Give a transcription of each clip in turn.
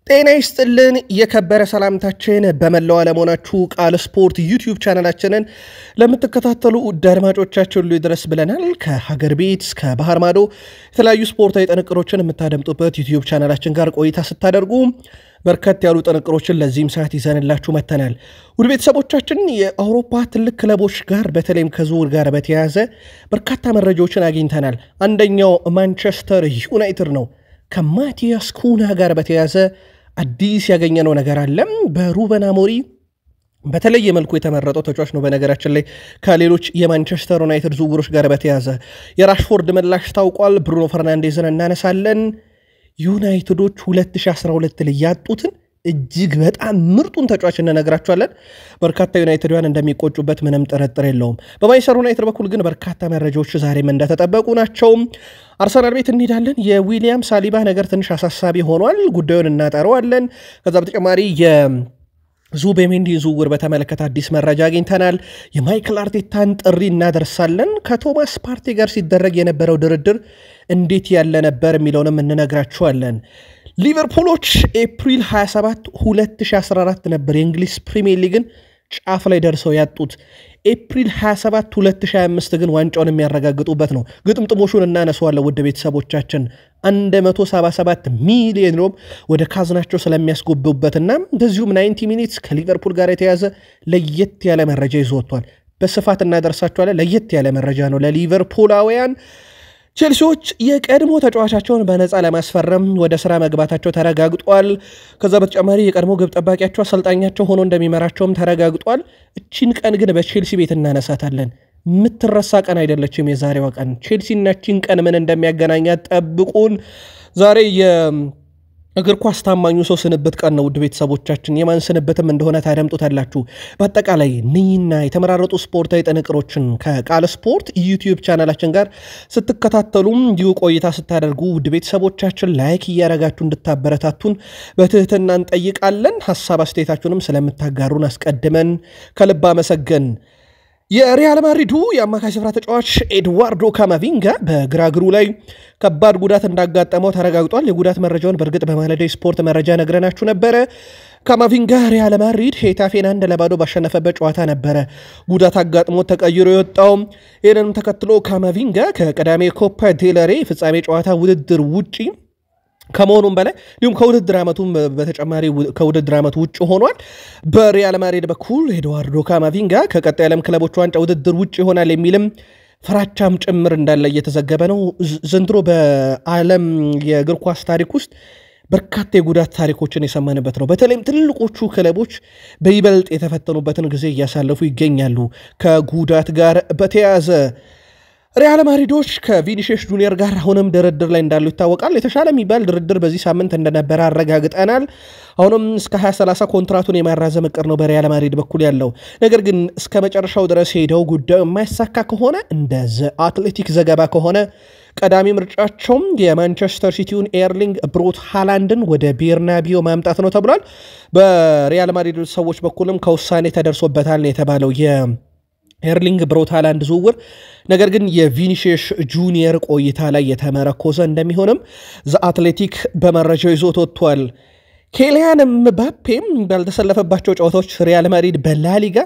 ጤና ይስጥልን የከበረ ሰላምታችን በመላው ዓለም ሆናችሁ ቃል ስፖርት ዩቲዩብ ቻናላችንን ለምትከታተሉ ውድ አድማጮቻችን ሁሉ ይድረስ ብለናል። ከሀገር ቤት እስከ ባህር ማዶ የተለያዩ ስፖርታዊ ጥንቅሮችን የምታደምጡበት ዩቲዩብ ቻናላችን ጋር ቆይታ ስታደርጉ በርከት ያሉ ጥንቅሮችን ለዚህም ሰዓት ይዘንላችሁ መተናል። ውድ ቤተሰቦቻችን የአውሮፓ ትልቅ ክለቦች ጋር በተለይም ከዝውውር ጋር በተያያዘ በርካታ መረጃዎችን አግኝተናል። አንደኛው ማንቸስተር ዩናይትድ ነው። ከማቲያስ ኩና ጋር በተያያዘ አዲስ ያገኘነው ነገር አለ። በሩበን አሞሪም በተለየ መልኩ የተመረጠው ተጫዋች ነው። በነገራችን ላይ ከሌሎች የማንቸስተር ዩናይትድ ዝውውሮች ጋር በተያያዘ የራሽፎርድ ምላሽ ታውቋል። ብሩኖ ፈርናንዴዝን እናነሳለን። ዩናይትዶች 2012 ላይ ያጡትን እጅግ በጣም ምርጡን ተጫዋች እንነግራችኋለን። በርካታ ዩናይትዳውያን እንደሚቆጩበት ምንም ጥርጥር የለውም። በማንቸስተር ዩናይትድ በኩል ግን በርካታ መረጃዎች ዛሬም እንደተጠበቁ ናቸው። አርሰናል ቤት እንሄዳለን። የዊሊያም ሳሊባ ነገር ትንሽ አሳሳቢ ሆኗል። ጉዳዩን እናጠረዋለን። ከዛ በተጨማሪ የዙቤሜንዲን ዝውውር በተመለከተ አዲስ መረጃ አግኝተናል። የማይክል አርቴታን ጥሪ እናደርሳለን። ከቶማስ ፓርቴ ጋር ሲደረግ የነበረው ድርድር እንዴት ያለ ነበር የሚለውንም እንነግራችኋለን። ሊቨርፑሎች ኤፕሪል 27 2014 ነበር የእንግሊዝ ፕሪሚየር ሊግን ጫፍ ላይ ደርሰው ያጡት። ኤፕሪል 27 2025 ግን ዋንጫውን የሚያረጋግጡበት ነው። ግጥምጥሞሹን እናነሳዋለን። ውድ ቤተሰቦቻችን 177 ሚሊዮን ዩሮ ወደ ካዝናቸው ስለሚያስጎብቡበትና እንደዚሁም 90 ሚኒትስ ከሊቨርፑል ጋር የተያዘ ለየት ያለ መረጃ ይዞ ወጥቷል። በስፋት እናደርሳቸዋለን። ለየት ያለ መረጃ ነው ለሊቨርፑላውያን። ቼልሲዎች የቀድሞ ተጫዋቻቸውን በነፃ ለማስፈረም ወደ ስራ መግባታቸው ተረጋግጧል። ከዛ በተጨማሪ የቀድሞ ግብ ጠባቂያቸው አሰልጣኛቸው ሆኖ እንደሚመራቸውም ተረጋግጧል። እቺን ቀን ግን በቼልሲ ቤት እናነሳታለን። የምትረሳ ቀን አይደለችም የዛሬዋ ቀን። ቼልሲና እቺን ቀን ምን እንደሚያገናኛት ጠብቁን። ዛሬ እግር ኳስ ታማኙ ሰው ስንብት ቀን ነው። ውድ ቤተሰቦቻችን የማን ስንብትም እንደሆነ ታደምጡታላችሁ። በአጠቃላይ እነኝና የተመራረጡ ስፖርታዊ ጥንቅሮችን ከቃል ስፖርት ዩቲዩብ ቻናላችን ጋር ስትከታተሉም እንዲሁ ቆይታ ስታደርጉ ውድ ቤተሰቦቻችን ላይክ እያረጋችሁ እንድታበረታቱን በትህትና እንጠይቃለን። ሐሳብ አስተያየታችሁንም ስለምታጋሩን አስቀድመን ከልብ አመሰገን። የሪያል ማድሪዱ የአማካይ ስፍራ ተጫዋች ኤድዋርዶ ካማቪንጋ በግራ እግሩ ላይ ከባድ ጉዳት እንዳጋጠመው ተረጋግጧል። የጉዳት መረጃውን በእርግጥ በማለዳ ስፖርት መረጃ ነግረናችሁ ነበረ። ካማቪንጋ ሪያል ማድሪድ ሄታፌን 1-0 ባሸነፈበት ጨዋታ ነበረ ጉዳት አጋጥሞ ተቀይሮ የወጣው። ይህንንም ተከትሎ ካማቪንጋ ከቀዳሜ ኮፓ ዴል ሬይ ፍጻሜ ጨዋታ ውድድር ውጪ ከመሆኑም በላይ እንዲሁም ከውድድር ዓመቱም በተጨማሪ ከውድድር ዓመቱ ውጭ ሆኗል። በሪያል ማድሪድ በኩል ኤድዋርዶ ካማቪንጋ ከቀጣይ ዓለም ክለቦች ዋንጫ ውድድር ውጭ ይሆናል የሚልም ፍራቻም ጭምር እንዳለ እየተዘገበ ነው። ዘንድሮ በዓለም የእግር ኳስ ታሪክ ውስጥ በርካታ የጉዳት ታሪኮችን የሰማንበት ነው። በተለይም ትልቆቹ ክለቦች በይበልጥ የተፈተኑበትን ጊዜ እያሳለፉ ይገኛሉ። ከጉዳት ጋር በተያያዘ ሪያል ማድሪዶች ከቪኒሺየስ ጁኒየር ጋር አሁንም ድርድር ላይ እንዳሉ ይታወቃል። የተሻለ የሚባል ድርድር በዚህ ሳምንት እንደነበረ አረጋግጠናል። አሁንም እስከ 2030 ኮንትራቱን የማራዘም እቅድ ነው በሪያል ማድሪድ በኩል ያለው። ነገር ግን እስከ መጨረሻው ድረስ ሄደው ጉዳዩ የማይሳካ ከሆነ እንደ ዘ አትሌቲክ ዘገባ ከሆነ ቀዳሚ ምርጫቸውም የማንቸስተር ሲቲውን ኤርሊንግ ብሮት ሃላንድን ወደ ቤርናቢዮ ማምጣት ነው ተብሏል። በሪያል ማድሪድ ሰዎች በኩልም ከውሳኔ ተደርሶበታል ነው የተባለው ኤርሊንግ ብሮት ሃላንድ ዝውውር። ነገር ግን የቪኒሺየስ ጁኒየር ቆይታ ላይ የተመረኮዘ እንደሚሆንም ዘ አትሌቲክ በመረጃው ይዞት ወጥቷል። ኬሊያን ምባፔም ባልተሰለፈባቸው ጨዋታዎች ሪያል ማድሪድ በላሊጋ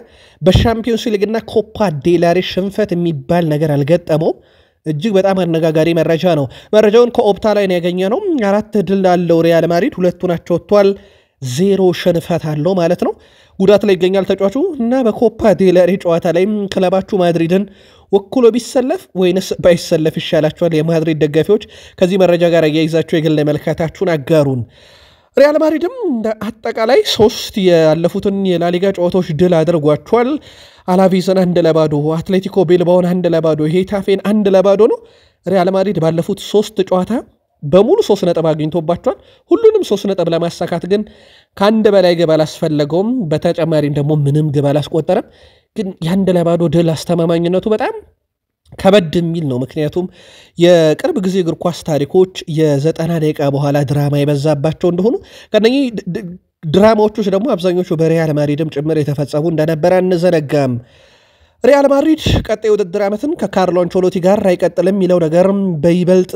በሻምፒዮንስ ሊግና ኮፓ ዴል ሬይ ሽንፈት የሚባል ነገር አልገጠመውም። እጅግ በጣም አነጋጋሪ መረጃ ነው። መረጃውን ከኦፕታ ላይ ነው ያገኘነው። 4 ድል አለው ሪያል ማድሪድ፣ 2 ናቸው ወጥቷል። 0 ሽንፈት አለው ማለት ነው። ጉዳት ላይ ይገኛል ተጫዋቹ እና በኮፓ ዴል ሬይ ጨዋታ ላይ ክለባችሁ ማድሪድን ወክሎ ቢሰለፍ ወይንስ ባይሰለፍ ይሻላችኋል? የማድሪድ ደጋፊዎች ከዚህ መረጃ ጋር አያይዛችሁ የግል መልካታችሁን አጋሩን። ሪያል ማድሪድም አጠቃላይ 3 ያለፉትን የላሊጋ ጨዋታዎች ድል አድርጓቸዋል። አላቬዝን 1-0፣ አትሌቲኮ ቤልባውን 1-0፣ ሄታፌን 1-0 ነው። ሪያል ማድሪድ ባለፉት 3 ጨዋታ በሙሉ 3 ነጥብ አግኝቶባቸዋል። ሁሉንም 3 ነጥብ ለማሳካት ግን ከአንድ በላይ ግብ አላስፈለገውም። በተጨማሪም ደግሞ ምንም ግብ አላስቆጠረም። ግን የ1-0 ድል አስተማማኝነቱ በጣም ከበድ የሚል ነው። ምክንያቱም የቅርብ ጊዜ እግር ኳስ ታሪኮች የ90 ደቂቃ በኋላ ድራማ የበዛባቸው እንደሆኑ ከነኚህ ድራማዎች ውስጥ ደግሞ አብዛኞቹ በሪያል ማድሪድም ጭምር የተፈጸሙ እንደነበረ አንዘነጋም። ሪያል ማድሪድ ቀጣይ ውድድር ዓመትን ከካርሎ አንቸሎቲ ጋር አይቀጥልም የሚለው ነገር በይበልጥ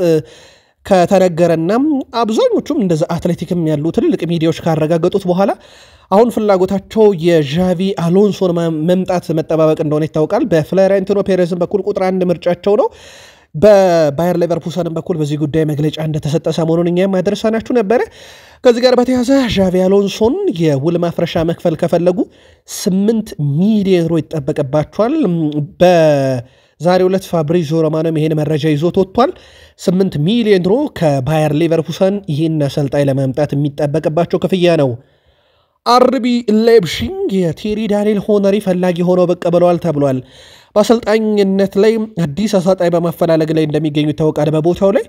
ከተነገረና አብዛኞቹም እንደዛ አትሌቲክም ያሉ ትልልቅ ሚዲያዎች ካረጋገጡት በኋላ አሁን ፍላጎታቸው የዣቪ አሎንሶን መምጣት መጠባበቅ እንደሆነ ይታወቃል። በፍሎሬንቲኖ ፔሬዝን በኩል ቁጥር 1 ምርጫቸው ነው። በባየር ሌቨርኩሰን በኩል በዚህ ጉዳይ መግለጫ እንደተሰጠ ሰሞኑን እኛም ማድረሳናችሁ ነበረ። ከዚህ ጋር በተያያዘ ዣቪ አሎንሶን የውል ማፍረሻ መክፈል ከፈለጉ 8 ሚሊዮን ዩሮ ይጠበቅባቸዋል። በዛሬው ዕለት ፋብሪዚዮ ሮማኖም ይሄን መረጃ ይዞት ወጥቷል። 8 ሚሊዮን ዩሮ ከባየር ሌቨርኩሰን ይህን አሰልጣኝ ለማምጣት የሚጠበቅባቸው ክፍያ ነው። አርቢ ላይፕዚግ የቴሪ ዳንኤል ሆነሪ ፈላጊ ሆነው ብቅ ብለዋል ተብሏል። በአሰልጣኝነት ላይ አዲስ አሰልጣኝ በማፈላለግ ላይ እንደሚገኙ ይታወቃል። በቦታው ላይ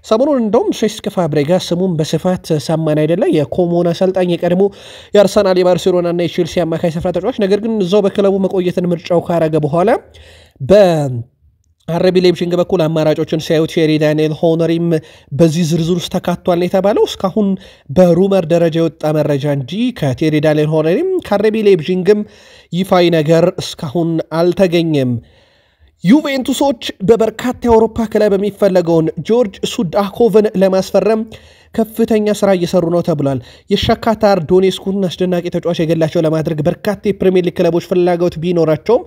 ሰሞኑን እንደውም ሴስክ ፋብሬጋስ ስሙን በስፋት ሰማን አይደለ? የኮሞን አሰልጣኝ የቀድሞ የአርሰናል የባርሴሎና እና የቼልሲ አማካይ ስፍራ ተጫዋች፣ ነገር ግን እዛው በክለቡ መቆየትን ምርጫው ካረገ በኋላ አርቢ ላይፕዚግ በኩል አማራጮችን ሲያዩ ቴሪ ዳንኤል ሆነሪም በዚህ ዝርዝር ውስጥ ተካቷል የተባለው እስካሁን በሩመር ደረጃ የወጣ መረጃ እንጂ ከቴሪ ዳንኤል ሆነሪም ከአርቢ ላይፕዚግም ይፋዊ ነገር እስካሁን አልተገኘም። ዩቬንቱሶች በበርካታ የአውሮፓ ክለብ የሚፈለገውን ጆርጅ ሱዳኮቭን ለማስፈረም ከፍተኛ ስራ እየሰሩ ነው ተብሏል። የሻካታር ዶኔስኩን አስደናቂ ተጫዋች የገላቸው ለማድረግ በርካታ የፕሪሚየር ሊግ ክለቦች ፍላጎት ቢኖራቸውም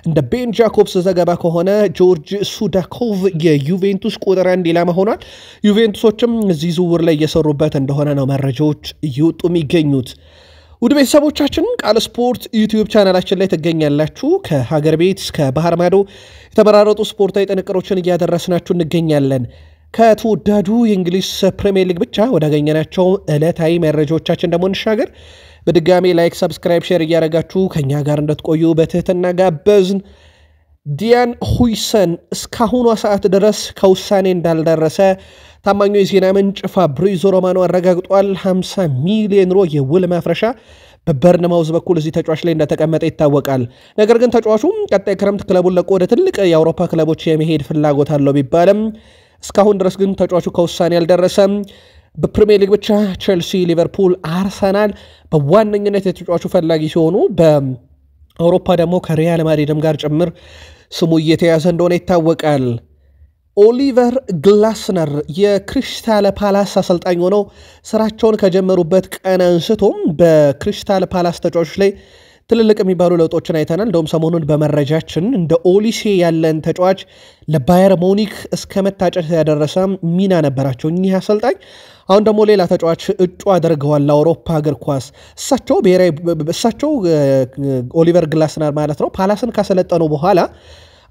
እንደ ቤን ጃኮብስ ዘገባ ከሆነ ጆርጅ ሱዳኮቭ የዩቬንቱስ ቁጥር 1 ኢላማ ሆኗል። ዩቬንቱሶችም እዚህ ዝውውር ላይ እየሰሩበት እንደሆነ ነው መረጃዎች እየወጡ የሚገኙት። ውድ ቤተሰቦቻችን ቃል ስፖርት ዩቲዩብ ቻናላችን ላይ ትገኛላችሁ። ከሀገር ቤት እስከ ባህር ማዶ የተመራረጡ ስፖርታዊ ጥንቅሮችን እያደረስናችሁ እንገኛለን። ከተወዳዱ የእንግሊዝ ፕሪሚየር ሊግ ብቻ ወዳገኘናቸው ዕለታዊ መረጃዎቻችን ደግሞ እንሻገር። በድጋሚ ላይክ፣ ሰብስክራይብ፣ ሼር እያደረጋችሁ ከኛ ጋር እንድትቆዩ በትህትና ጋበዝን። ዲያን ሁይሰን እስካሁኗ ሰዓት ድረስ ከውሳኔ እንዳልደረሰ ታማኙ የዜና ምንጭ ፋብሪዚዮ ሮማኖ አረጋግጧል። 50 ሚሊዮን ዩሮ የውል ማፍረሻ በበርንማውዝ በኩል እዚህ ተጫዋች ላይ እንደተቀመጠ ይታወቃል። ነገር ግን ተጫዋቹ ቀጣይ ክረምት ክለቡን ለቆ ወደ ትልቅ የአውሮፓ ክለቦች የመሄድ ፍላጎት አለው ቢባልም እስካሁን ድረስ ግን ተጫዋቹ ከውሳኔ አልደረሰም። በፕሪሚየር ሊግ ብቻ ቼልሲ፣ ሊቨርፑል፣ አርሰናል በዋነኝነት የተጫዋቹ ፈላጊ ሲሆኑ በአውሮፓ ደግሞ ከሪያል ማድሪድም ጋር ጭምር ስሙ እየተያዘ እንደሆነ ይታወቃል። ኦሊቨር ግላስነር የክሪስታል ፓላስ አሰልጣኝ ሆነው ስራቸውን ከጀመሩበት ቀን አንስቶም በክሪስታል ፓላስ ተጫዋቾች ላይ ትልልቅ የሚባሉ ለውጦችን አይተናል። እንደውም ሰሞኑን በመረጃችን እንደ ኦሊሴ ያለን ተጫዋች ለባየር ሙኒክ እስከ መታጨት ያደረሰ ሚና ነበራቸው እኚህ አሰልጣኝ። አሁን ደግሞ ሌላ ተጫዋች እጩ አድርገዋል ለአውሮፓ እግር ኳስ። እሳቸው ኦሊቨር ግላስነር ማለት ነው ፓላስን ካሰለጠኑ በኋላ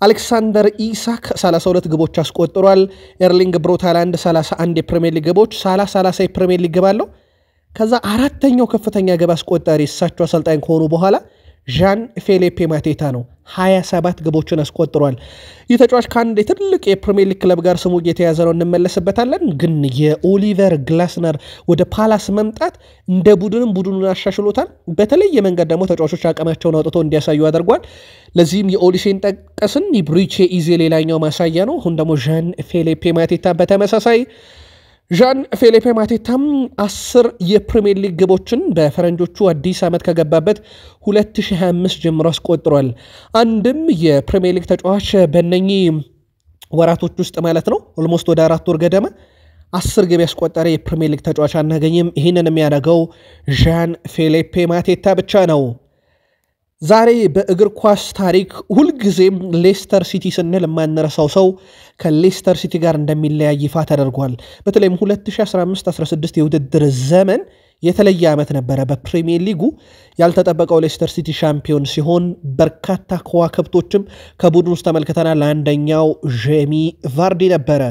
አሌክሳንደር ኢሳክ 32 ግቦች አስቆጥሯል። ኤርሊንግ ብሮት ሃላንድ 31 የፕሪሚየር ሊግ ግቦች፣ 30 የፕሪሚየር ሊግ ግብ አለው። ከዛ አራተኛው ከፍተኛ ግብ አስቆጣሪ እሳቸው አሰልጣኝ ከሆኑ በኋላ ዣን ፌሊፔ ማቴታ ነው። 27 ግቦችን አስቆጥሯል። ይህ ተጫዋች ከአንድ የትልቅ የፕሪሚየር ሊግ ክለብ ጋር ስሙ እየተያዘ ነው፣ እንመለስበታለን። ግን የኦሊቨር ግላስነር ወደ ፓላስ መምጣት እንደ ቡድኑን አሻሽሎታል። በተለየ መንገድ ደግሞ ተጫዋቾች አቅማቸውን አውጥተው እንዲያሳዩ አድርጓል። ለዚህም የኦሊሴን ጠቀስን፣ ብሪቼ ኢዜ ሌላኛው ማሳያ ነው። አሁን ደግሞ ዣን ፌሊፔ ማቴታ በተመሳሳይ ዣን ፌሊፔ ማቴታም 10 የፕሪሚየር ሊግ ግቦችን በፈረንጆቹ አዲስ ዓመት ከገባበት 2025 ጀምሮ አስቆጥሯል። አንድም የፕሪሚየር ሊግ ተጫዋች በእነኚህ ወራቶች ውስጥ ማለት ነው ኦልሞስት ወደ 4 ወር ገደማ 10 ግብ ያስቆጠረ የፕሪሚየር ሊግ ተጫዋች አናገኝም። ይህንን የሚያደርገው ዣን ፌሊፔ ማቴታ ብቻ ነው። ዛሬ በእግር ኳስ ታሪክ ሁልጊዜም ሌስተር ሲቲ ስንል የማንረሳው ሰው ከሌስተር ሲቲ ጋር እንደሚለያይ ይፋ ተደርጓል። በተለይም 2015-16 የውድድር ዘመን የተለየ ዓመት ነበረ። በፕሪሚየር ሊጉ ያልተጠበቀው ሌስተር ሲቲ ሻምፒዮን ሲሆን በርካታ ከዋክብቶችም ከቡድን ውስጥ ተመልክተናል። አንደኛው ጄሚ ቫርዲ ነበረ።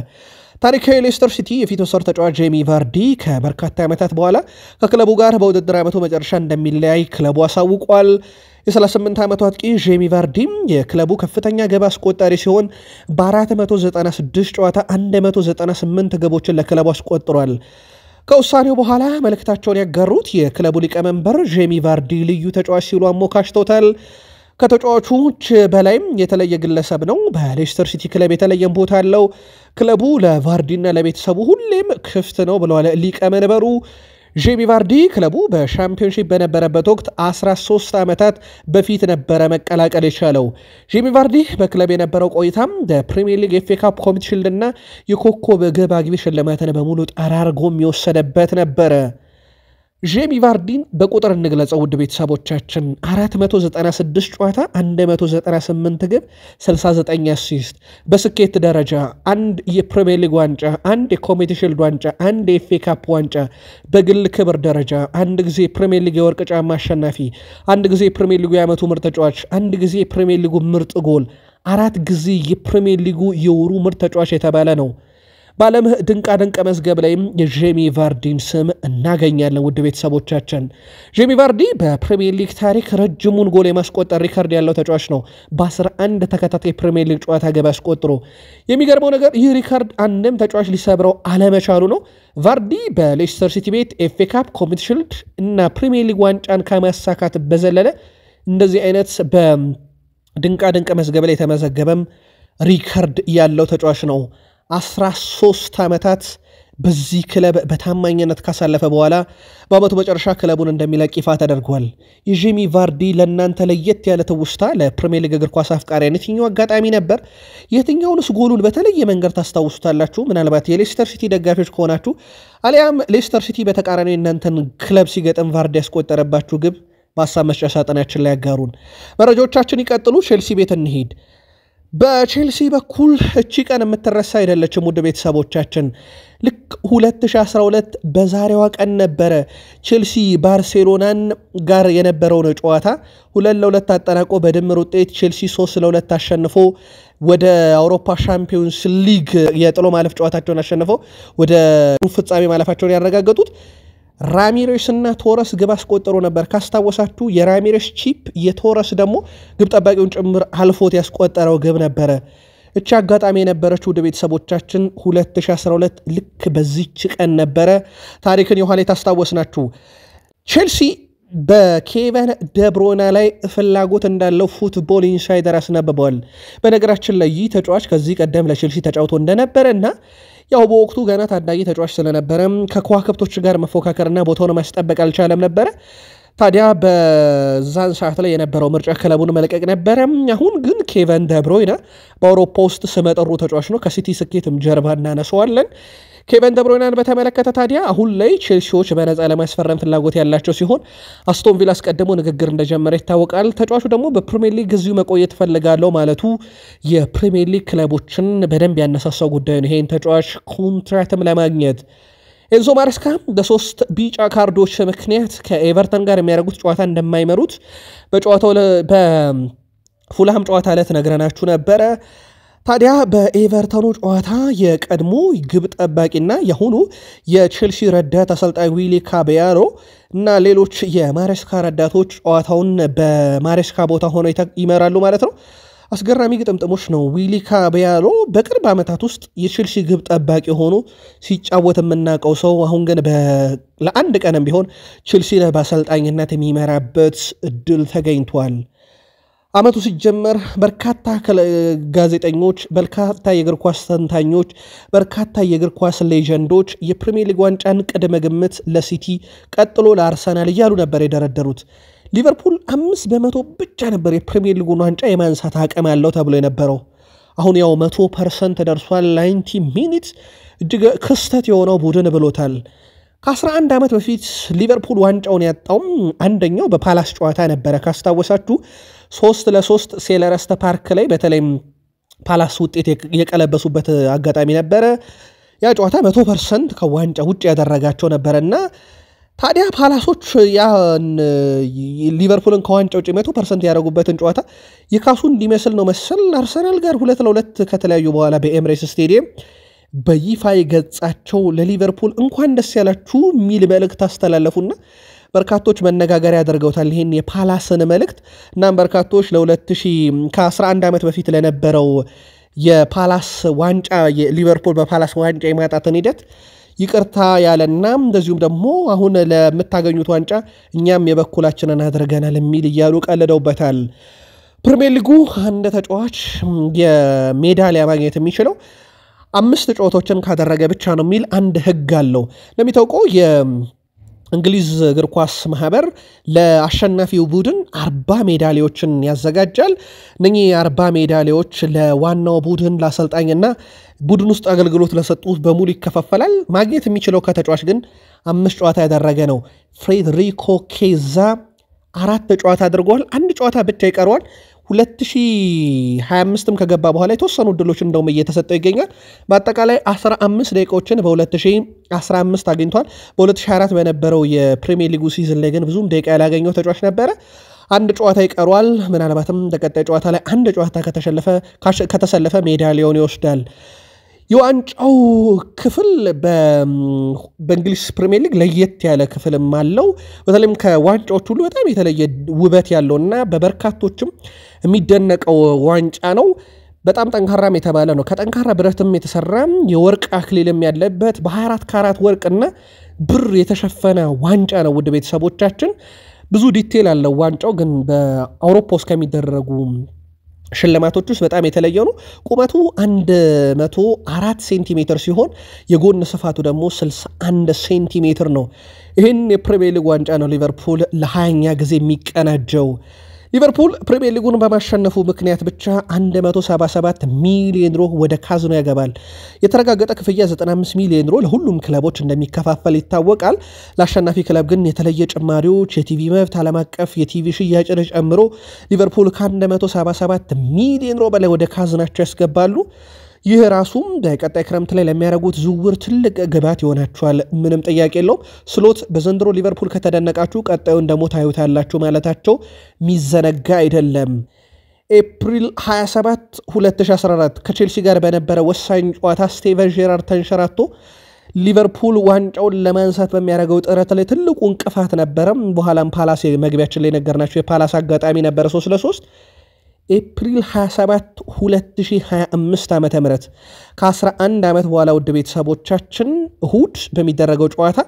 ታሪካዊ ሌስተር ሲቲ የፊት ወሰር ተጫዋች ጄሚ ቫርዲ ከበርካታ ዓመታት በኋላ ከክለቡ ጋር በውድድር ዓመቱ መጨረሻ እንደሚለያይ ክለቡ አሳውቋል። የ38 ዓመቱ አጥቂ ጄሚ ቫርዲም የክለቡ ከፍተኛ ግብ አስቆጣሪ ሲሆን በ496 ጨዋታ 198 ግቦችን ለክለቡ አስቆጥሯል። ከውሳኔው በኋላ መልእክታቸውን ያጋሩት የክለቡ ሊቀመንበር ጄሚ ቫርዲ ልዩ ተጫዋች ሲሉ አሞካሽተውታል። ከተጫዋቾች በላይም የተለየ ግለሰብ ነው። በሌስተር ሲቲ ክለብ የተለየም ቦታ አለው። ክለቡ ለቫርዲና ለቤተሰቡ ሁሌም ክፍት ነው ብለዋል ሊቀመንበሩ። ጄሚ ቫርዲ ክለቡ በሻምፒዮንሺፕ በነበረበት ወቅት 13 ዓመታት በፊት ነበረ መቀላቀል የቻለው። ጄሚ ቫርዲ በክለብ የነበረው ቆይታም በፕሪሚየር ሊግ ኤፍኤ ካፕ ኮሚሽን እና የኮከብ ግብ አግቢ ሽልማትን በሙሉ ጠራርጎ የሚወሰደበት ነበረ። ጄሚ ቫርዲን በቁጥር እንግለጸው ውድ ቤተሰቦቻችን 496 ጨዋታ 198 ግብ 69 አሲስት። በስኬት ደረጃ አንድ የፕሪሚየር ሊግ ዋንጫ፣ አንድ የኮሚኒቲ ሺልድ ዋንጫ፣ አንድ የኤፍኤ ካፕ ዋንጫ። በግል ክብር ደረጃ አንድ ጊዜ ፕሪሚየር ሊግ የወርቅ ጫማ አሸናፊ፣ አንድ ጊዜ ፕሪሚየር ሊጉ የዓመቱ ምርጥ ተጫዋች፣ አንድ ጊዜ ፕሪሚየር ሊጉ ምርጥ ጎል፣ 4 ጊዜ የፕሪሚየር ሊጉ የወሩ ምርጥ ተጫዋች የተባለ ነው። በዓለም ድንቃ ድንቅ መዝገብ ላይም የጄሚ ቫርዲን ስም እናገኛለን። ውድ ቤተሰቦቻችን ጄሚ ቫርዲ በፕሪሚየር ሊግ ታሪክ ረጅሙን ጎል የማስቆጠር ሪከርድ ያለው ተጫዋች ነው። በ11 ተከታታይ ፕሪሚየር ሊግ ጨዋታ ገባ አስቆጥሮ። የሚገርመው ነገር ይህ ሪከርድ አንድም ተጫዋች ሊሰብረው አለመቻሉ ነው። ቫርዲ በሌስተር ሲቲ ቤት ኤፍኤ ካፕ፣ ኮሚኒቲ ሺልድ እና ፕሪሚየር ሊግ ዋንጫን ከማሳካት በዘለለ እንደዚህ አይነት በድንቃ ድንቅ መዝገብ ላይ የተመዘገበም ሪከርድ ያለው ተጫዋች ነው። 13 ዓመታት በዚህ ክለብ በታማኝነት ካሳለፈ በኋላ በአመቱ መጨረሻ ክለቡን እንደሚለቅ ይፋ ተደርጓል። የጄሚ ቫርዲ ለእናንተ ለየት ያለ ትውስታ ለፕሪሚየር ሊግ እግር ኳስ አፍቃሪያን የትኛው አጋጣሚ ነበር? የትኛውንስ ጎሉን በተለየ መንገድ ታስታውሱታላችሁ? ምናልባት የሌስተር ሲቲ ደጋፊዎች ከሆናችሁ አሊያም ሌስተር ሲቲ በተቃራኒ እናንተን ክለብ ሲገጥም ቫርዲ ያስቆጠረባችሁ ግብ በሀሳብ መስጫ ሳጥናችን ላይ ያጋሩን። መረጃዎቻችን ይቀጥሉ። ቼልሲ ቤት እንሂድ። በቼልሲ በኩል እቺ ቀን የምትረሳ አይደለችም ውድ ቤተሰቦቻችን። ልክ 2012 በዛሬዋ ቀን ነበረ ቼልሲ ባርሴሎናን ጋር የነበረውን ጨዋታ 2-2 አጠናቆ በድምር ውጤት ቼልሲ 3-2 አሸንፎ ወደ አውሮፓ ሻምፒዮንስ ሊግ የጥሎ ማለፍ ጨዋታቸውን አሸንፈው ወደ ፍጻሜ ማለፋቸውን ያረጋገጡት። ራሚሬስ እና ቶረስ ግብ አስቆጠሩ ነበር። ካስታወሳችሁ የራሚሬስ ቺፕ የቶረስ ደግሞ ግብ ጠባቂውን ጭምር አልፎት ያስቆጠረው ግብ ነበረ። እቺ አጋጣሚ የነበረችው ወደ ቤተሰቦቻችን 2012 ልክ በዚች ቀን ነበረ። ታሪክን የኋላ ታስታወስናችሁ። ቼልሲ በኬቨን ደብሮና ላይ ፍላጎት እንዳለው ፉትቦል ኢንሳይደር አስነብበዋል። በነገራችን ላይ ይህ ተጫዋች ከዚህ ቀደም ለቼልሲ ተጫውቶ እንደነበረ እና ያው በወቅቱ ገና ታዳጊ ተጫዋች ስለነበረ ከከዋክብቶች ጋር መፎካከርና ቦታውን ማስጠበቅ አልቻለም ነበረ። ታዲያ በዛን ሰዓት ላይ የነበረው ምርጫ ክለቡን መልቀቅ ነበረ። አሁን ግን ኬቨን ደብሮይና በአውሮፓ ውስጥ ስመጥሩ ተጫዋች ነው። ከሲቲ ስኬትም ጀርባ እናነሰዋለን። ኬቨን ደብሮይናን በተመለከተ ታዲያ አሁን ላይ ቼልሲዎች በነፃ ለማስፈረም ፍላጎት ያላቸው ሲሆን አስቶን ቪላ አስቀድሞ ንግግር እንደጀመረ ይታወቃል። ተጫዋቹ ደግሞ በፕሪሚየር ሊግ እዚሁ መቆየት ፈልጋለሁ ማለቱ የፕሪሚየር ሊግ ክለቦችን በደንብ ያነሳሳው ጉዳይ ነው። ይሄን ተጫዋች ኮንትራክትም ለማግኘት ኤንዞ ማሬስካ በ3 ቢጫ ካርዶች ምክንያት ከኤቨርተን ጋር የሚያደርጉት ጨዋታ እንደማይመሩት በጨዋታው በፉልሃም ጨዋታ ዕለት ነግረናችሁ ነበረ። ታዲያ በኤቨርተኑ ጨዋታ የቀድሞ ግብ ጠባቂና የሆኑ የቼልሲ ረዳት አሰልጣኝ ዊሊ ካቤያሎ እና ሌሎች የማሬስካ ረዳቶች ጨዋታውን በማሬስካ ቦታ ሆነው ይመራሉ ማለት ነው። አስገራሚ ግጥምጥሞች ነው። ዊሊ ካቤያሎ በቅርብ ዓመታት ውስጥ የቼልሲ ግብ ጠባቂ ሆኖ ሲጫወት የምናውቀው ሰው አሁን ግን ለአንድ ቀንም ቢሆን ቼልሲ በአሰልጣኝነት የሚመራበት እድል ተገኝቷል። ዓመቱ ሲጀመር በርካታ ጋዜጠኞች፣ በርካታ የእግር ኳስ ተንታኞች፣ በርካታ የእግር ኳስ ሌጀንዶች የፕሪሚየር ሊግ ዋንጫን ቅድመ ግምት ለሲቲ ቀጥሎ ለአርሰናል እያሉ ነበር የደረደሩት። ሊቨርፑል 5% ብቻ ነበር የፕሪሚየር ሊጉን ዋንጫ የማንሳት አቅም ያለው ተብሎ የነበረው። አሁን ያው 100% ደርሷል። 90 ሚኒት እጅግ ክስተት የሆነው ቡድን ብሎታል። ከ11 ዓመት በፊት ሊቨርፑል ዋንጫውን ያጣው አንደኛው በፓላስ ጨዋታ ነበረ። ካስታወሳችሁ 3-3 ሴልኸርስት ፓርክ ላይ በተለይም ፓላስ ውጤት የቀለበሱበት አጋጣሚ ነበረ። ያ ጨዋታ 100% ከዋንጫ ውጭ ያደረጋቸው ነበረና ታዲያ ፓላሶች ያን ሊቨርፑልን ከዋንጫ ውጭ 100% ያደረጉበትን ጨዋታ የካሱ እንዲመስል ነው መሰል አርሰናል ጋር 2-2 ከተለያዩ በኋላ በኤምሬትስ ስቴዲየም በይፋ ገጻቸው ለሊቨርፑል እንኳን ደስ ያላችሁ የሚል መልእክት አስተላለፉና በርካቶች መነጋገሪያ ያደርገውታል ይሄን የፓላስን መልእክት። እናም በርካቶች ከ11 ዓመት በፊት ለነበረው የፓላስ ዋንጫ የሊቨርፑል በፓላስ ዋንጫ የማጣትን ሂደት ይቅርታ ያለና እንደዚሁም ደግሞ አሁን ለምታገኙት ዋንጫ እኛም የበኩላችንን አድርገናል የሚል እያሉ ቀልደውበታል። ፕሪሚየር ሊጉ አንድ ተጫዋች የሜዳሊያ ማግኘት የሚችለው 5 ጨዋታዎችን ካደረገ ብቻ ነው የሚል አንድ ህግ አለው። ለሚታወቀው እንግሊዝ እግር ኳስ ማህበር ለአሸናፊው ቡድን 40 ሜዳሊያዎችን ያዘጋጃል። እነኚህ 40 ሜዳሊያዎች ለዋናው ቡድን ለአሰልጣኝና ቡድን ውስጥ አገልግሎት ለሰጡት በሙሉ ይከፋፈላል። ማግኘት የሚችለው ከተጫዋች ግን 5 ጨዋታ ያደረገ ነው። ፍሬድሪኮ ኬዛ 4 ጨዋታ አድርጓል። አንድ ጨዋታ ብቻ ይቀረዋል። 2025ም ከገባ በኋላ የተወሰኑ እድሎች እንደውም እየተሰጠው ይገኛል። በአጠቃላይ 15 ደቂቃዎችን በ2015 አግኝቷል። በ2024 በነበረው የፕሪሚየር ሊጉ ሲዝን ላይ ግን ብዙም ደቂቃ ያላገኘው ተጫዋች ነበረ። አንድ ጨዋታ ይቀረዋል። ምናልባትም ተቀጣይ ጨዋታ ላይ አንድ ጨዋታ ከተሰለፈ ሜዳሊያውን ይወስዳል። የዋንጫው ክፍል በእንግሊዝ ፕሪሚየር ሊግ ለየት ያለ ክፍልም አለው። በተለይም ከዋንጫዎች ሁሉ በጣም የተለየ ውበት ያለውና በበርካቶችም የሚደነቀው ዋንጫ ነው። በጣም ጠንካራም የተባለ ነው። ከጠንካራ ብረትም የተሰራ የወርቅ አክሊልም ያለበት በ24 ካራት ወርቅና ብር የተሸፈነ ዋንጫ ነው። ውድ ቤተሰቦቻችን ብዙ ዲቴል አለው ዋንጫው፣ ግን በአውሮፓ ውስጥ ከሚደረጉ ሽልማቶች ውስጥ በጣም የተለየ ነው። ቁመቱ 104 ሴንቲሜትር ሲሆን የጎን ስፋቱ ደግሞ 61 ሴንቲሜትር ነው። ይህን የፕሪሚየር ሊግ ዋንጫ ነው ሊቨርፑል ለ20ኛ ጊዜ የሚቀናጀው። ሊቨርፑል ፕሪሚየር ሊጉን በማሸነፉ ምክንያት ብቻ 177 ሚሊዮን ዩሮ ወደ ካዝኖ ያገባል። የተረጋገጠ ክፍያ 95 ሚሊዮን ዩሮ ለሁሉም ክለቦች እንደሚከፋፈል ይታወቃል። ለአሸናፊ ክለብ ግን የተለየ ጭማሪዎች፣ የቲቪ መብት፣ ዓለም አቀፍ የቲቪ ሽያጭን ጨምሮ ሊቨርፑል ከ177 ሚሊዮን ዩሮ በላይ ወደ ካዝናቸው ያስገባሉ። ይህ ራሱም በቀጣይ ክረምት ላይ ለሚያደርጉት ዝውውር ትልቅ ግባት ይሆናቸዋል። ምንም ጥያቄ የለውም። ስሎት በዘንድሮ ሊቨርፑል ከተደነቃችሁ ቀጣዩን ደግሞ ታዩታላችሁ ማለታቸው ሚዘነጋ አይደለም። ኤፕሪል 27 2014 ከቼልሲ ጋር በነበረ ወሳኝ ጨዋታ ስቴቨን ጄራርድ ተንሸራቶ ሊቨርፑል ዋንጫውን ለማንሳት በሚያደርገው ጥረት ላይ ትልቁ እንቅፋት ነበረ። በኋላም ፓላስ መግቢያችን ላይ ነገርናቸው የፓላስ አጋጣሚ ነበረ 3-3። ኤፕሪል 27 2025 ዓመተ ምህረት ከ11 ዓመት በኋላ ውድ ቤተሰቦቻችን እሁድ በሚደረገው ጨዋታ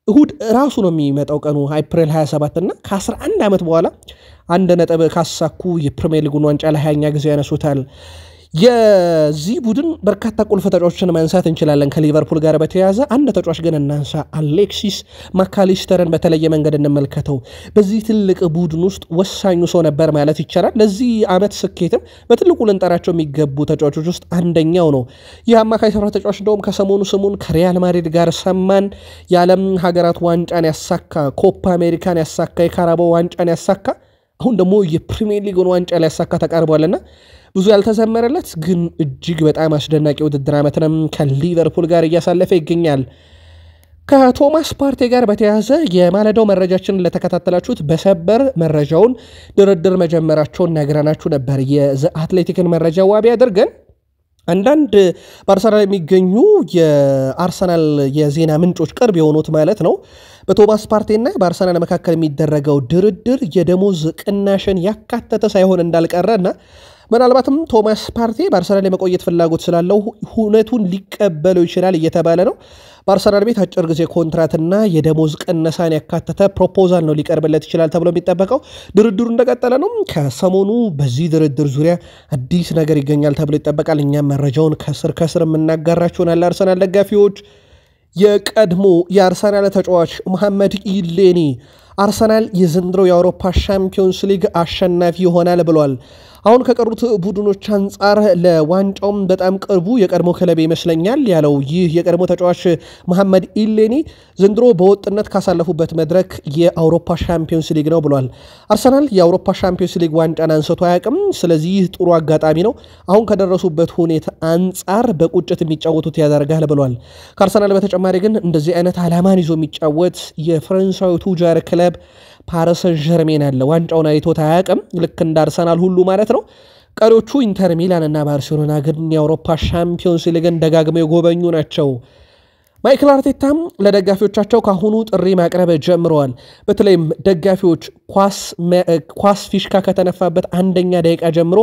እሁድ ራሱ ነው የሚመጣው ቀኑ ኤፕሪል 27 እና ከ11 ዓመት በኋላ አንድ ነጥብ ካሳኩ የፕሪሚየር ሊጉን ዋንጫ ለ20ኛ ጊዜ ያነሱታል። የዚህ ቡድን በርካታ ቁልፍ ተጫዋቾችን ማንሳት እንችላለን። ከሊቨርፑል ጋር በተያያዘ አንድ ተጫዋች ግን እናንሳ። አሌክሲስ ማካሊስተርን በተለየ መንገድ እንመልከተው። በዚህ ትልቅ ቡድን ውስጥ ወሳኙ ሰው ነበር ማለት ይቻላል። ለዚህ ዓመት ስኬትም በትልቁ ልንጠራቸው የሚገቡ ተጫዋቾች ውስጥ አንደኛው ነው። ይህ አማካይ ስፍራ ተጫዋች እንደውም ከሰሞኑ ስሙን ከሪያል ማድሪድ ጋር ሰማን። የዓለም ሀገራት ዋንጫን ያሳካ፣ ኮፓ አሜሪካን ያሳካ፣ የካራባኦ ዋንጫን ያሳካ፣ አሁን ደግሞ የፕሪሚየር ሊጉን ዋንጫ ላይ ያሳካ ተቃርቧልና ብዙ ያልተዘመረለት ግን እጅግ በጣም አስደናቂ ውድድር ዓመትንም ከሊቨርፑል ጋር እያሳለፈ ይገኛል። ከቶማስ ፓርቴ ጋር በተያያዘ የማለዳው መረጃችንን ለተከታተላችሁት በሰበር መረጃውን ድርድር መጀመራቸውን ነግረናችሁ ነበር። የዘ አትሌቲክን መረጃ ዋቢ አድርገን አንዳንድ በአርሰናል የሚገኙ የአርሰናል የዜና ምንጮች ቅርብ የሆኑት ማለት ነው በቶማስ ፓርቴና በአርሰናል መካከል የሚደረገው ድርድር የደሞዝ ቅናሽን ያካተተ ሳይሆን እንዳልቀረና ምናልባትም ቶማስ ፓርቴ በአርሰናል የመቆየት ፍላጎት ስላለው ሁነቱን ሊቀበለው ይችላል እየተባለ ነው። በአርሰናል ቤት አጭር ጊዜ ኮንትራትና የደሞዝ ቅነሳን ያካተተ ፕሮፖዛል ነው ሊቀርብለት ይችላል ተብሎ የሚጠበቀው። ድርድሩ እንደቀጠለ ነው። ከሰሞኑ በዚህ ድርድር ዙሪያ አዲስ ነገር ይገኛል ተብሎ ይጠበቃል። እኛም መረጃውን ከስር የምናጋራችሁናል። አርሰናል ደጋፊዎች የቀድሞ የአርሰናል ተጫዋች መሐመድ ኢሌኒ አርሰናል የዘንድሮው የአውሮፓ ሻምፒዮንስ ሊግ አሸናፊ ይሆናል ብሏል። አሁን ከቀሩት ቡድኖች አንጻር ለዋንጫውም በጣም ቅርቡ የቀድሞ ክለብ ይመስለኛል ያለው ይህ የቀድሞ ተጫዋች መሐመድ ኢሌኒ ዘንድሮ በወጥነት ካሳለፉበት መድረክ የአውሮፓ ሻምፒዮንስ ሊግ ነው ብሏል። አርሰናል የአውሮፓ ሻምፒዮንስ ሊግ ዋንጫን አንስቶ አያውቅም። ስለዚህ ይህ ጥሩ አጋጣሚ ነው። አሁን ከደረሱበት ሁኔታ አንጻር በቁጭት የሚጫወቱት ያደርጋል ብሏል። ከአርሰናል በተጨማሪ ግን እንደዚህ አይነት ዓላማን ይዞ የሚጫወት የፈረንሳዊ ቱጃር ክለብ ፓሪስ ሰን ዠርሜን አለ። ዋንጫውን አይቶት አያውቅም፣ ልክ እንደ አርሰናል ሁሉ ማለት ነው። ቀሪዎቹ ኢንተር ሚላን እና ባርሴሎና ግን የአውሮፓ ሻምፒዮንስ ሊግን ደጋግመው የጎበኙ ናቸው። ማይክል አርቴታም ለደጋፊዎቻቸው ካሁኑ ጥሪ ማቅረብ ጀምረዋል። በተለይም ደጋፊዎች ኳስ ፊሽካ ከተነፋበት አንደኛ ደቂቃ ጀምሮ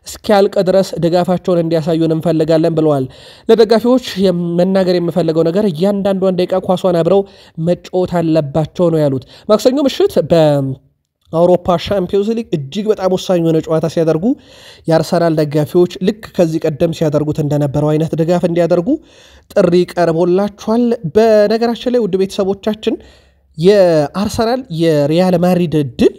እስኪያልቅ ድረስ ድጋፋቸውን እንዲያሳዩን እንፈልጋለን ብለዋል። ለደጋፊዎች መናገር የምፈልገው ነገር እያንዳንዷን ደቂቃ ኳሷን አብረው መጫወት አለባቸው ነው ያሉት። ማክሰኞ ምሽት በአውሮፓ ሻምፒዮንስ ሊግ እጅግ በጣም ወሳኝ የሆነ ጨዋታ ሲያደርጉ የአርሰናል ደጋፊዎች ልክ ከዚህ ቀደም ሲያደርጉት እንደነበረው አይነት ድጋፍ እንዲያደርጉ ጥሪ ቀርቦላቸዋል። በነገራችን ላይ ውድ ቤተሰቦቻችን የአርሰናል የሪያል ማድሪድ ድል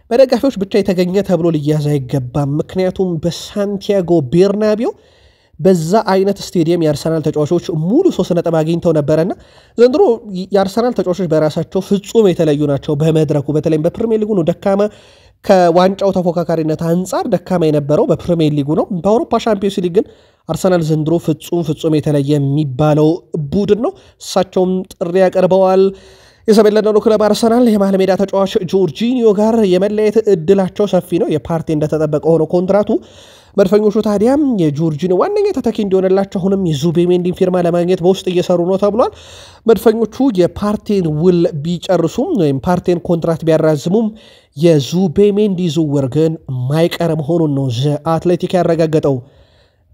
በደጋፊዎች ብቻ የተገኘ ተብሎ ሊያዝ አይገባም። ምክንያቱም በሳንቲያጎ ቤርናቢዮ በዛ አይነት ስቴዲየም የአርሰናል ተጫዋቾች ሙሉ 3 ነጥብ አግኝተው ነበረና ዘንድሮ የአርሰናል ተጫዋቾች በራሳቸው ፍጹም የተለዩ ናቸው። በመድረኩ በተለይም በፕሪሚየር ሊጉ ነው ደካማ ከዋንጫው ተፎካካሪነት አንጻር ደካማ የነበረው በፕሪሚየር ሊጉ ነው። በአውሮፓ ሻምፒዮንስ ሊግ ግን አርሰናል ዘንድሮ ፍጹም የተለየ የሚባለው ቡድን ነው። እሳቸውም ጥሪ ያቀርበዋል። የሰሜን ለንደኑ ክለብ አርሰናል የመሃል ሜዳ ተጫዋች ጆርጂኒዮ ጋር የመለየት እድላቸው ሰፊ ነው። የፓርቲ እንደተጠበቀ ሆኖ ኮንትራቱ መድፈኞቹ ታዲያም የጆርጂኒዮ ዋነኛ ተተኪ እንዲሆንላቸው አሁንም የዙቤሜንዲን ፊርማ ለማግኘት በውስጥ እየሰሩ ነው ተብሏል። መድፈኞቹ የፓርቴን ውል ቢጨርሱም ወይም ፓርቴን ኮንትራት ቢያራዝሙም የዙቤሜንዲ ዝውውር ግን ማይቀር መሆኑን ነው አትሌቲክ ያረጋገጠው።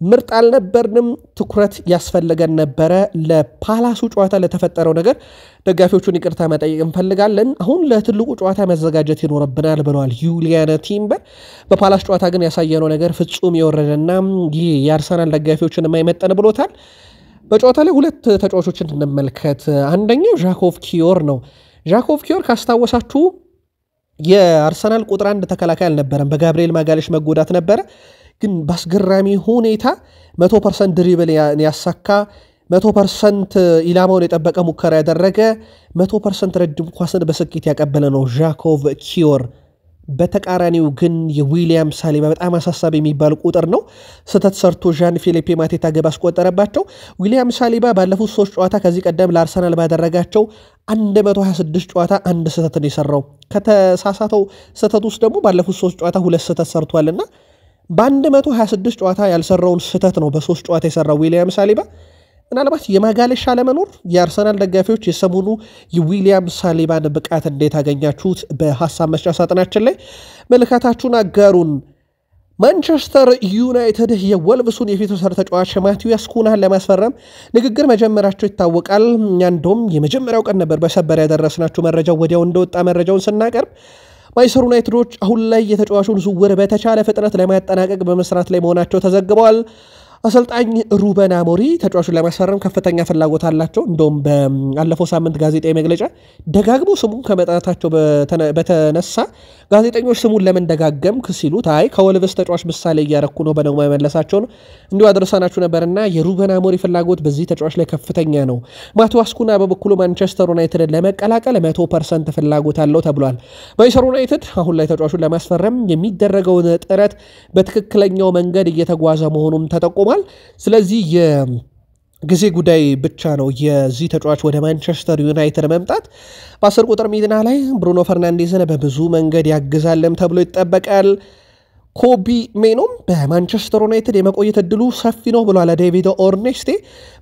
ምርጥ አልነበርንም፣ ትኩረት ያስፈልገን ነበረ። ለፓላሱ ጨዋታ ለተፈጠረው ነገር ደጋፊዎቹን ይቅርታ መጠየቅ እንፈልጋለን። አሁን ለትልቁ ጨዋታ መዘጋጀት ይኖርብናል ብለዋል ዩሊያን ቲምበር። በፓላስ ጨዋታ ግን ያሳየነው ነገር ፍጹም የወረደና ይህ የአርሰናል ደጋፊዎችን የማይመጠን ብሎታል። በጨዋታ ላይ 2 ተጫዋቾችን እንመልከት። አንደኛው ዣኮቭ ኪዮር ነው። ዣኮቭ ኪዮር ካስታወሳችሁ የአርሰናል ቁጥር 1 ተከላካይ አልነበረም። በጋብሪኤል ማጋሌሽ መጎዳት ነበረ። ግን በአስገራሚ ሁኔታ 100% ድሪብል ያሳካ 100% ኢላማውን የጠበቀ ሙከራ ያደረገ 100% ረጅም ኳስን በስኬት ያቀበለ ነው ዣኮቭ ኪዮር። በተቃራኒው ግን የዊሊያም ሳሊባ በጣም አሳሳቢ የሚባል ቁጥር ነው። ስህተት ሰርቶ ዣን ፊሊፔ ማቴታ ግብ አስቆጠረባቸው። ዊሊያም ሳሊባ ባለፉት 3 ጨዋታ ከዚህ ቀደም ለአርሰናል ባደረጋቸው 126 ጨዋታ አንድ ስህተት ነው የሰራው። ከተሳሳተው ስህተት ውስጥ ደግሞ ባለፉት 3 ጨዋታ 2 ስህተት ሰርቷልና በ126 ጨዋታ ያልሰራውን ስህተት ነው በ3 ጨዋታ የሰራው ዊሊያም ሳሊባ። ምናልባት የማጋሌሽ አለመኖር የአርሰናል ደጋፊዎች የሰሞኑ የዊሊያም ሳሊባን ብቃት እንዴት አገኛችሁት? በሐሳብ መስጫ ሳጥናችን ላይ መልካታችሁን አጋሩን። ማንቸስተር ዩናይትድ የወልቭሱን የፊት ወሰር ተጫዋች ማቲያስ ኩናን ለማስፈረም ንግግር መጀመራቸው ይታወቃል። እኛ እንደውም የመጀመሪያው ቀን ነበር በሰበር ያደረስናችሁ መረጃው ወዲያው እንደወጣ መረጃውን ስናቀርብ ማንቸስተር ዩናይትዶች አሁን ላይ የተጫዋቹን ዝውውር በተቻለ ፍጥነት ለማጠናቀቅ በመስራት ላይ መሆናቸው ተዘግበዋል። አሰልጣኝ ሩበን አሞሪም ተጫዋቹን ለማስፈረም ከፍተኛ ፍላጎት አላቸው። እንደውም ባለፈው ሳምንት ጋዜጣዊ መግለጫ ደጋግሞ ስሙን ከመጣታቸው በተነሳ ጋዜጠኞች ስሙን ለምን ደጋገምክ ሲሉት አይ ከወልቭስ ተጫዋች ምሳሌ እያረኩ ነው በደግሞ መመለሳቸው ነው። እንዲሁ አድርሰናችሁ ነበርና የሩበን አሞሪም ፍላጎት በዚህ ተጫዋች ላይ ከፍተኛ ነው። ማቲያስ ኩና በበኩሉ ማንቸስተር ዩናይትድን ለመቀላቀል 100% ፍላጎት አለው ተብሏል። ማንቸስተር ዩናይትድ አሁን ላይ ተጫዋቹን ለማስፈረም የሚደረገውን ጥረት በትክክለኛው መንገድ እየተጓዘ መሆኑን ተጠቆሟል። ስለዚህ የጊዜ ጉዳይ ብቻ ነው የዚህ ተጫዋች ወደ ማንቸስተር ዩናይትድ መምጣት። በ10 ቁጥር ሚና ላይ ብሩኖ ፈርናንዴዝን በብዙ መንገድ ያግዛልም ተብሎ ይጠበቃል። ኮቢ ሜኖም በማንቸስተር ዩናይትድ የመቆየት እድሉ ሰፊ ነው ብሏል ዴቪድ ኦርኔስቴ።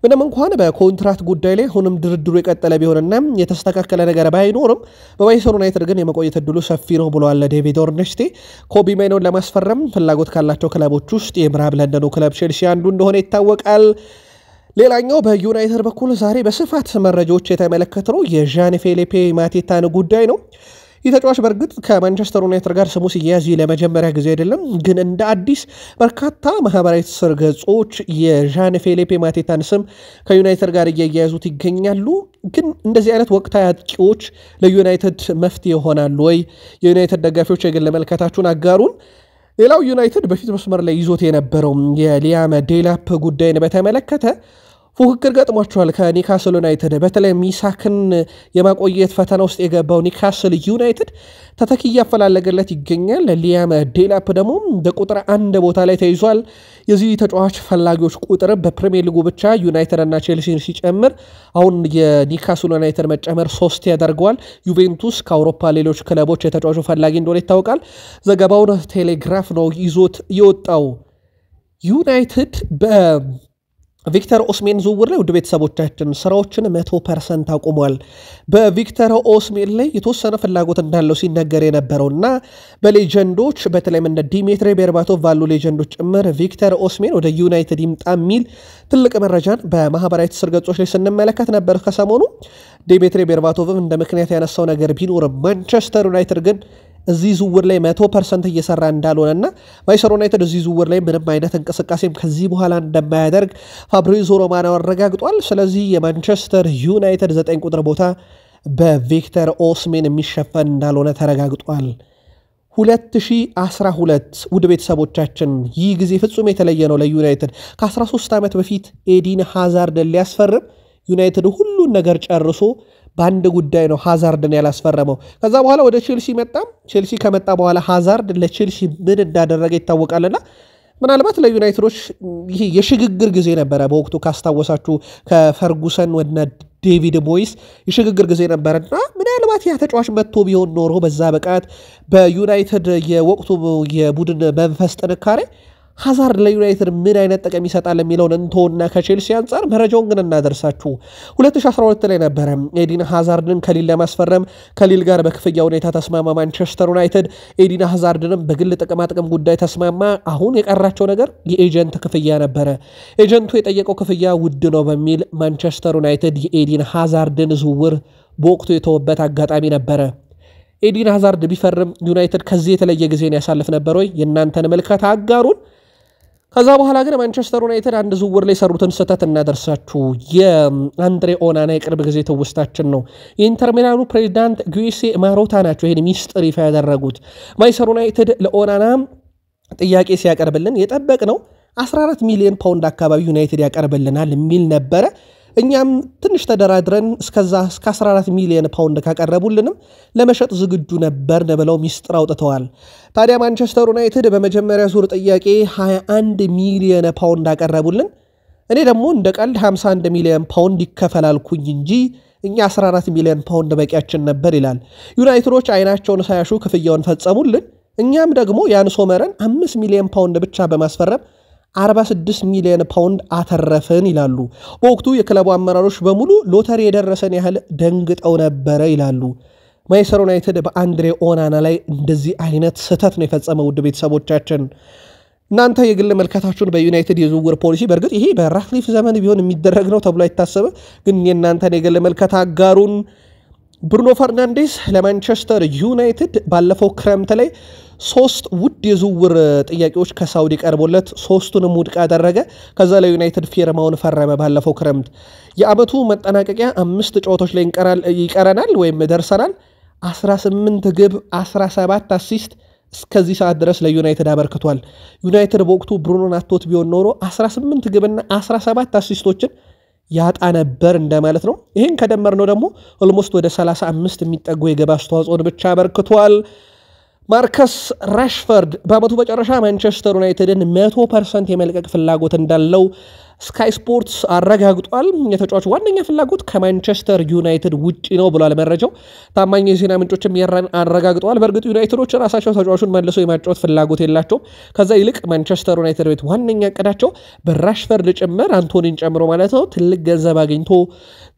ምንም እንኳን በኮንትራት ጉዳይ ላይ አሁንም ድርድሩ የቀጠለ ቢሆንና የተስተካከለ ነገር ባይኖርም በማንቸስተር ዩናይትድ ግን የመቆየት እድሉ ሰፊ ነው ብሏል ዴቪድ ኦርኔስቴ። ኮቢ ሜኖን ለማስፈረም ፍላጎት ካላቸው ክለቦች ውስጥ የምዕራብ ለንደኑ ክለብ ቼልሲ አንዱ እንደሆነ ይታወቃል። ሌላኛው በዩናይትድ በኩል ዛሬ በስፋት መረጃዎች የተመለከተው የዣን ፊሊፔ ማቴታን ጉዳይ ነው። ይህ ተጫዋች በእርግጥ ከማንቸስተር ዩናይትድ ጋር ስሙ ሲያያዝ ለመጀመሪያ ጊዜ አይደለም። ግን እንደ አዲስ በርካታ ማህበራዊ ትስስር ገጾች የዣን ፊሊፔ ማቴታን ስም ከዩናይትድ ጋር እያያዙት ይገኛሉ። ግን እንደዚህ አይነት ወቅታዊ አጥቂዎች ለዩናይትድ መፍትሄ ይሆናሉ ወይ? የዩናይትድ ደጋፊዎች የግል መልከታችሁን አጋሩን። ሌላው ዩናይትድ በፊት መስመር ላይ ይዞት የነበረው የሊያም ዴላፕ ጉዳይን በተመለከተ ፉክክር ገጥሟቸዋል ከኒካስል ዩናይትድ። በተለይ ሚሳክን የማቆየት ፈተና ውስጥ የገባው ኒካስል ዩናይትድ ተተኪ እያፈላለገለት ይገኛል። ሊያም ዴላፕ ደግሞ በቁጥር 1 ቦታ ላይ ተይዟል። የዚህ ተጫዋች ፈላጊዎች ቁጥር በፕሪሚየር ሊጉ ብቻ ዩናይትድ እና ቼልሲን ሲጨምር አሁን የኒካስል ዩናይትድ መጨመር 3 ያደርገዋል። ዩቬንቱስ ከአውሮፓ ሌሎች ክለቦች የተጫዋቹ ፈላጊ እንደሆነ ይታወቃል። ዘገባውን ቴሌግራፍ ነው ይዞት የወጣው። ዩናይትድ ቪክተር ኦስሜን ዝውውር ላይ ውድ ቤተሰቦቻችን ስራዎችን 100% አቁሟል። በቪክተር ኦስሜን ላይ የተወሰነ ፍላጎት እንዳለው ሲነገር የነበረውና በሌጀንዶች በተለይም እንደ ዲሚትሪ ቤርባቶቭ ባሉ ሌጀንዶች ጭምር ቪክተር ኦስሜን ወደ ዩናይትድ ይምጣ የሚል ትልቅ መረጃን በማህበራዊ ትስስር ገጾች ላይ ስንመለከት ነበር ከሰሞኑ። ዲሚትሪ ቤርባቶቭም እንደ ምክንያት ያነሳው ነገር ቢኖርም ማንቸስተር ዩናይትድ ግን እዚህ ዝውውር ላይ 100% እየሰራ እንዳልሆነና ማንቸስተር ዩናይትድ እዚህ ዝውውር ላይ ምንም አይነት እንቅስቃሴም ከዚህ በኋላ እንደማያደርግ ፋብሪዞ ሮማኖ አረጋግጧል። ስለዚህ የማንቸስተር ዩናይትድ 9 ቁጥር ቦታ በቪክተር ኦስሜን የሚሸፈን እንዳልሆነ ተረጋግጧል። 2012 ውድ ቤተሰቦቻችን ይህ ጊዜ ፍጹም የተለየ ነው ለዩናይትድ። ከ13 ዓመት በፊት ኤዲን ሃዛርድን ሊያስፈርም ዩናይትድ ሁሉን ነገር ጨርሶ በአንድ ጉዳይ ነው ሃዛርድን ያላስፈረመው። ከዛ በኋላ ወደ ቼልሲ መጣ። ቼልሲ ከመጣ በኋላ ሃዛርድ ለቼልሲ ምን እንዳደረገ ይታወቃልና ምናልባት ለዩናይትዶች ይሄ የሽግግር ጊዜ ነበረ። በወቅቱ ካስታወሳችሁ ከፈርጉሰን ወደ ዴቪድ ሞይስ የሽግግር ጊዜ ነበርና ምናልባት ያ ተጫዋች መጥቶ ቢሆን ኖሮ በዛ በቃት በዩናይትድ የወቅቱ የቡድን መንፈስ ጥንካሬ ሃዛርድ ለዩናይትድ ምን አይነት ጥቅም ይሰጣል የሚለውን እንተውና ከቼልሲ አንፃር መረጃውን ግን እናደርሳችሁ። 2012 ላይ ነበረ ኤዲን ሃዛርድን ከሊል ለማስፈረም ከሊል ጋር በክፍያ ሁኔታ ተስማማ ማንቸስተር ዩናይትድ። ኤዲን ሃዛርድንም በግል ጥቅም ጉዳይ ተስማማ። አሁን የቀራቸው ነገር የኤጀንት ክፍያ ነበረ። ኤጀንቱ የጠየቀው ክፍያ ውድ ነው በሚል ማንቸስተር ዩናይትድ የኤዲን ሃዛርድን ዝውውር በወቅቱ የተወበት አጋጣሚ ነበረ። ኤዲን ሃዛርድ ቢፈርም ዩናይትድ ከዚህ የተለየ ጊዜን ያሳልፍ ነበር ወይ? የእናንተን መልከታ አጋሩን። ከዛ በኋላ ግን ማንቸስተር ዩናይትድ አንድ ዝውውር ላይ ሰሩትን ስህተት እናደርሳችሁ። የአንድሬ ኦናና የቅርብ ጊዜ ትውስታችን ነው። የኢንተር ሚላኑ ፕሬዚዳንት ጊዩሴ ማሮታ ናቸው ይህን ሚስጥር ይፋ ያደረጉት። ማንቸስተር ዩናይትድ ለኦናና ጥያቄ ሲያቀርብልን የጠበቅነው 14 ሚሊዮን ፓውንድ አካባቢ ዩናይትድ ያቀርብልናል የሚል ነበረ። እኛም ትንሽ ተደራድረን እስከ 14 ሚሊዮን ፓውንድ ካቀረቡልንም ለመሸጥ ዝግጁ ነበርን ብለው ሚስጥር አውጥተዋል። ታዲያ ማንቸስተር ዩናይትድ በመጀመሪያ ዙር ጥያቄ 21 ሚሊዮን ፓውንድ አቀረቡልን። እኔ ደግሞ እንደ ቀልድ 51 ሚሊዮን ፓውንድ ይከፈላልኩኝ እንጂ እኛ 14 ሚሊዮን ፓውንድ በቂያችን ነበር ይላል። ዩናይትዶች አይናቸውን ሳያሹ ክፍያውን ፈጸሙልን። እኛም ደግሞ ያን ሶመረን 5 ሚሊዮን ፓውንድ ብቻ በማስፈረም 46 ሚሊዮን ፓውንድ አተረፈን ይላሉ። በወቅቱ የክለቡ አመራሮች በሙሉ ሎተሪ የደረሰን ያህል ደንግጠው ነበረ ይላሉ። ማንቸስተር ዩናይትድ በአንድሬ ኦናና ላይ እንደዚህ አይነት ስህተት ነው የፈጸመው። ውድ ቤተሰቦቻችን እናንተ የግል መልከታችሁን በዩናይትድ የዝውውር ፖሊሲ በእርግጥ ይሄ በራክሊፍ ዘመን ቢሆን የሚደረግ ነው ተብሎ አይታሰብም፣ ግን የእናንተን የግል መልከታ አጋሩን። ብሩኖ ፈርናንዴስ ለማንቸስተር ዩናይትድ ባለፈው ክረምት ላይ 3 ውድ የዝውውር ጥያቄዎች ከሳውዲ ቀርቦለት 3ቱንም ውድቅ አደረገ። ከዛ ለዩናይትድ ፊርማውን ፈረመ ባለፈው ክረምት። የአመቱ መጠናቀቂያ 5 ጨዋታዎች ላይ ይቀረናል ወይም ደርሰናል። 18 ግብ 17 አሲስት እስከዚህ ሰዓት ድረስ ለዩናይትድ አበርክቷል። ዩናይትድ በወቅቱ ብሩኖን አጥቶት ቢሆን ኖሮ 18 ግብና 17 አሲስቶችን ያጣ ነበር እንደማለት ነው። ይሄን ከደመርነው ደግሞ ኦልሞስት ወደ 35 የሚጠጉ የግብ አስተዋጽኦን ብቻ አበርክቷል። ማርከስ ራሽፈርድ በአመቱ መጨረሻ ማንቸስተር ዩናይትድን 100% የመልቀቅ ፍላጎት እንዳለው ስካይ ስፖርትስ አረጋግጧል። የተጫዋቹ ዋነኛ ፍላጎት ከማንቸስተር ዩናይትድ ውጪ ነው ብሏል መረጃው። ታማኝ የዜና ምንጮችም አረጋግጠዋል። በእርግጥ ዩናይትዶች ራሳቸው ተጫዋቹን መልሶ የማጫወት ፍላጎት የላቸውም። ከዛ ይልቅ ማንቸስተር ዩናይትድ ቤት ዋነኛ እቅዳቸው በራሽፈርድ ጭምር አንቶኒን ጨምሮ ማለት ነው ትልቅ ገንዘብ አግኝቶ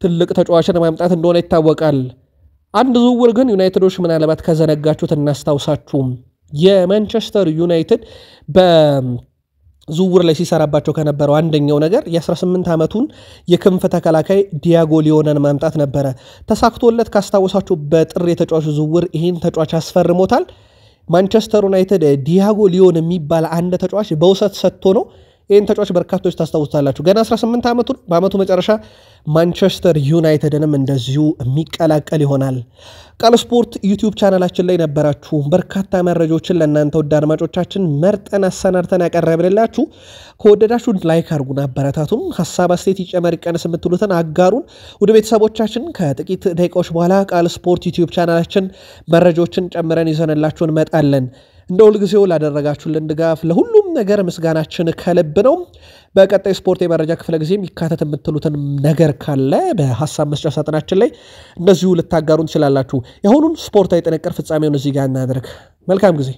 ትልቅ ተጫዋችን ማምጣት እንደሆነ ይታወቃል። አንድ ዝውውር ግን ዩናይትዶች ምናልባት ከዘነጋችሁት እናስታውሳችሁ። የማንቸስተር ዩናይትድ በዝውውር ላይ ሲሰራባቸው ከነበረው አንደኛው ነገር የ18 ዓመቱን የክንፍ ተከላካይ ዲያጎ ሊዮንን ማምጣት ነበረ። ተሳክቶለት ካስታወሳችሁ በጥር የተጫዋቹ ዝውውር ይህን ተጫዋች አስፈርሞታል። ማንቸስተር ዩናይትድ ዲያጎ ሊዮን የሚባል አንድ ተጫዋች በውሰት ሰጥቶ ነው ይህን ተጫዋች በርካቶች ታስታውሳላችሁ። ገና 18 ዓመቱን በአመቱ መጨረሻ ማንቸስተር ዩናይትድንም እንደዚሁ የሚቀላቀል ይሆናል። ቃል ስፖርት ዩቲዩብ ቻናላችን ላይ ነበራችሁ በርካታ መረጃዎችን ለእናንተ ወደ አድማጮቻችን መርጠን አሰናድተን ያቀረብንላችሁ። ከወደዳችሁ ላይክ አድርጉን፣ አበረታቱን። ሀሳብ አስተያየት ይጨመር ይቀንስ የምትሉትን አጋሩን። ወደ ቤተሰቦቻችን ከጥቂት ደቂቃዎች በኋላ ቃል ስፖርት ዩቲዩብ ቻናላችን መረጃዎችን ጨምረን ይዘንላችሁ እንመጣለን። እንደ ሁልጊዜው ላደረጋችሁልን ድጋፍ ለሁሉም ነገር ምስጋናችን ከልብ ነው። በቀጣይ ስፖርት የመረጃ ክፍለ ጊዜም ይካተት የምትሉትን ነገር ካለ በሐሳብ መስጫ ሳጥናችን ላይ እንደዚሁ ልታጋሩን ትችላላችሁ። የአሁኑን ስፖርታዊ ጥንቅር ፍጻሜውን እዚህ ጋር እናድርግ። መልካም ጊዜ